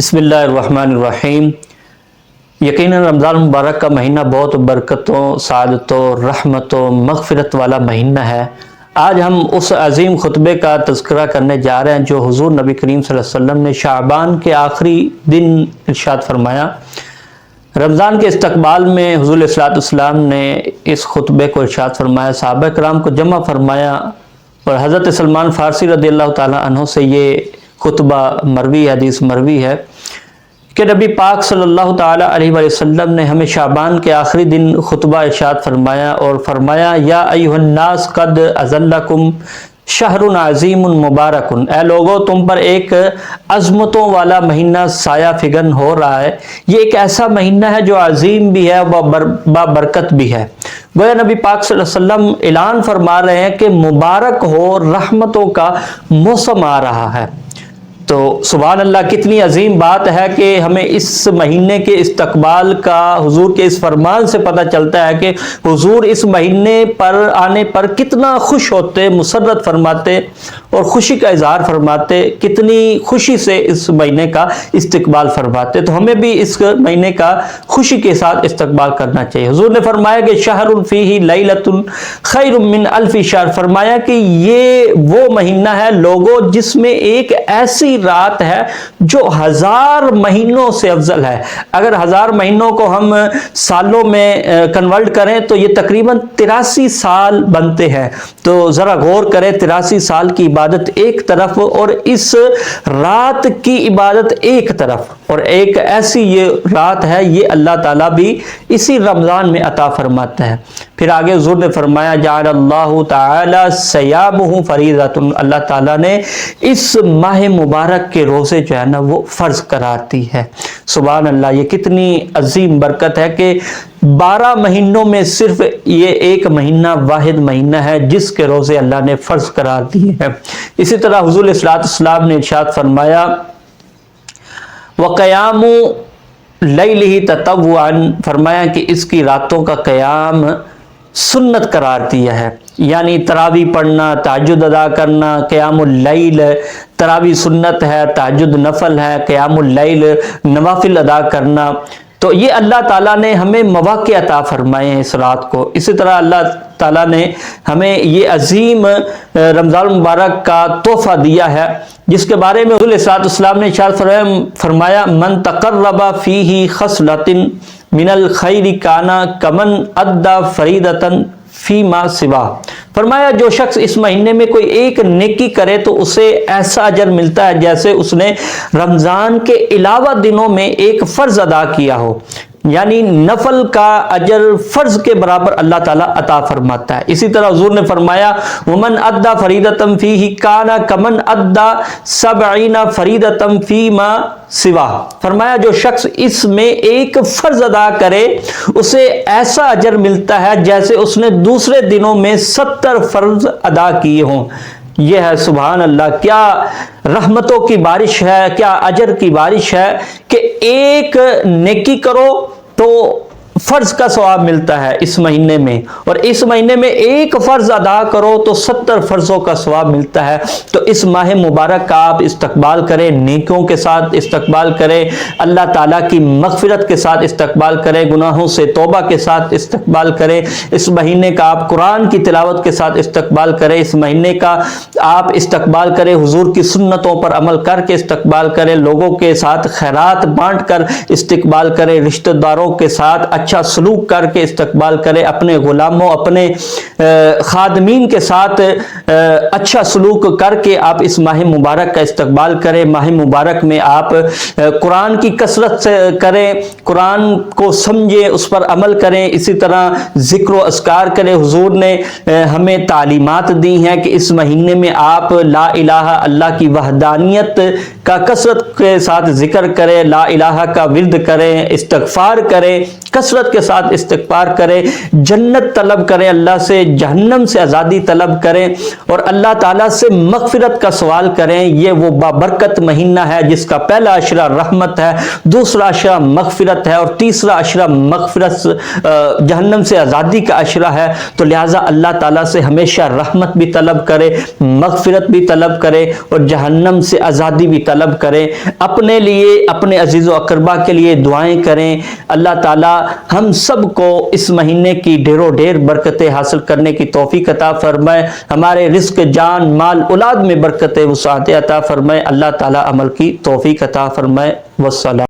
بسم اللہ الرحمن الرحیم۔ یقیناً رمضان مبارک کا مہینہ بہت برکتوں، سعادتوں، رحمتوں، مغفرت والا مہینہ ہے۔ آج ہم اس عظیم خطبے کا تذکرہ کرنے جا رہے ہیں جو حضور نبی کریم صلی اللہ علیہ وسلم نے شعبان کے آخری دن ارشاد فرمایا۔ رمضان کے استقبال میں حضور علیہ الصلوۃ والسلام نے اس خطبے کو ارشاد فرمایا، صحابہ کرام کو جمع فرمایا اور حضرت سلمان فارسی رضی اللہ تعالیٰ عنہ سے یہ خطبہ مروی حدیث مروی ہے کہ نبی پاک صلی اللہ تعالیٰ علیہ وسلم نے ہمیں شعبان کے آخری دن خطبہ ارشاد فرمایا اور فرمایا، یا ایھا الناس قد اظلکم شہر عظیم مبارک، اے لوگو تم پر ایک عظمتوں والا مہینہ سایہ فگن ہو رہا ہے۔ یہ ایک ایسا مہینہ ہے جو عظیم بھی ہے بابرکت بھی ہے۔ گویا نبی پاک صلی اللہ علیہ وسلم اعلان فرما رہے ہیں کہ مبارک ہو، رحمتوں کا موسم آ رہا ہے۔ تو سبحان اللہ، کتنی عظیم بات ہے کہ ہمیں اس مہینے کے استقبال کا حضور کے اس فرمان سے پتہ چلتا ہے کہ حضور اس مہینے پر آنے پر کتنا خوش ہوتے، مسرت فرماتے اور خوشی کا اظہار فرماتے، کتنی خوشی سے اس مہینے کا استقبال فرماتے۔ تو ہمیں بھی اس مہینے کا خوشی کے ساتھ استقبال کرنا چاہیے۔ حضور نے فرمایا کہ شہر فیہ لیلۃ خیر من الف شہر، فرمایا کہ یہ وہ مہینہ ہے لوگوں جس میں ایک ایسی رات ہے جو 1000 مہینوں سے افضل ہے۔ اگر 1000 مہینوں کو ہم سالوں میں کنورٹ کریں تو یہ تقریباً 83 سال بنتے ہیں۔ تو ذرا غور کریں، 83 سال کی عبادت ایک طرف اور اس رات کی عبادت ایک طرف، اور ایک ایسی یہ رات ہے، یہ اللہ تعالیٰ بھی اسی رمضان میں عطا فرماتا ہے۔ پھر آگے حضور نے فرمایا، جعل اللہ تعالی صیامہ فریضۃ، اللہ تعالیٰ نے اس ماہ مبارک کے روزے جو ہے نا وہ فرض قرار دی ہے۔ سبحان اللہ، یہ کتنی عظیم برکت ہے کہ 12 مہینوں میں صرف یہ ایک مہینہ واحد مہینہ ہے جس کے روزے اللہ نے فرض قرار دیے ہیں۔ اسی طرح حضور علیہ الصلوۃ والسلام نے ارشاد فرمایا، وَقِيَامُ لَيْلِهِ تَطَوُّعًا، فرمایا کہ اس کی راتوں کا قیام سنت قرار دیا ہے، یعنی تراویح پڑھنا، تہجد ادا کرنا۔ قیام اللیل تراویح سنت ہے، تہجد نفل ہے، قیام اللیل نوافل ادا کرنا۔ تو یہ اللہ تعالیٰ نے ہمیں مواقع عطا فرمائے ہیں اس رات کو۔ اسی طرح اللہ تعالیٰ نے ہمیں یہ عظیم رمضان مبارک کا تحفہ دیا ہے جس کے بارے میں حضور علیہ الصلوۃ والسلام نے ارشاد فرمایا، من تقرب فیہ خصلۃ من الخیر کان کمن ادی فریضۃ فیما سوا، فرمایا جو شخص اس مہینے میں کوئی ایک نیکی کرے تو اسے ایسا اجر ملتا ہے جیسے اس نے رمضان کے علاوہ دنوں میں ایک فرض ادا کیا ہو، یعنی نفل کا اجر فرض کے برابر اللہ تعالیٰ عطا فرماتا ہے۔ اسی طرح حضور نے فرمایا، ومن ادی فریضۃ فیہ کان کمن ادی 70 فریضۃ فیما سوا، فرمایا جو شخص اس میں ایک فرض ادا کرے اسے ایسا اجر ملتا ہے جیسے اس نے دوسرے دنوں میں 70 فرض ادا کیے ہوں۔ یہ ہے سبحان اللہ، کیا رحمتوں کی بارش ہے، کیا اجر کی بارش ہے کہ ایک نیکی کرو تو فرض کا ثواب ملتا ہے اس مہینے میں، اور اس مہینے میں ایک فرض ادا کرو تو 70 فرضوں کا ثواب ملتا ہے۔ تو اس ماہ مبارک کا آپ استقبال کریں، نیکیوں کے ساتھ استقبال کریں، اللہ تعالیٰ کی مغفرت کے ساتھ استقبال کریں، گناہوں سے توبہ کے ساتھ استقبال کریں۔ اس مہینے کا آپ قرآن کی تلاوت کے ساتھ استقبال کریں، اس مہینے کا آپ استقبال کریں، حضور کی سنتوں پر عمل کر کے استقبال کریں، لوگوں کے ساتھ خیرات بانٹ کر استقبال کریں، رشتہ داروں کے ساتھ اچھا سلوک کر کے استقبال کریں، اپنے غلاموں، اپنے خادمین کے ساتھ اچھا سلوک کر کے آپ اس ماہ مبارک کا استقبال کریں۔ ماہ مبارک میں آپ قرآن کی کثرت سے کریں، قرآن کو سمجھیں، اس پر عمل کریں، اسی طرح ذکر و اذکار کریں۔ حضور نے ہمیں تعلیمات دی ہیں کہ اس مہینے میں آپ لا الہ، اللہ کی وحدانیت کا کثرت کے ساتھ ذکر کریں، لا الہ کا ورد کریں، استغفار کریں، کثرت کثرت کے ساتھ استغفار کریں، جنت طلب کریں اللہ سے، جہنم سے آزادی طلب کریں اور اللہ تعالیٰ سے مغفرت کا سوال کریں۔ یہ وہ بابرکت مہینہ ہے جس کا پہلا عشرہ رحمت ہے، دوسرا عشرہ مغفرت ہے اور تیسرا عشرہ مغفرت جہنم سے آزادی کا عشرہ ہے۔ تو لہٰذا اللہ تعالیٰ سے ہمیشہ رحمت بھی طلب کرے، مغفرت بھی طلب کرے اور جہنم سے آزادی بھی طلب کرے۔ اپنے لیے، اپنے عزیز و اقربا کے لیے دعائیں کریں۔ اللہ تعالیٰ ہم سب کو اس مہینے کی ڈھیروں ڈھیر برکتیں حاصل کرنے کی توفیق عطا فرمائے، ہمارے رزق، جان، مال، اولاد میں برکتیں وسعتیں عطا فرمائے۔ اللہ تعالیٰ عمل کی توفیق عطا فرمائے۔ والسلام۔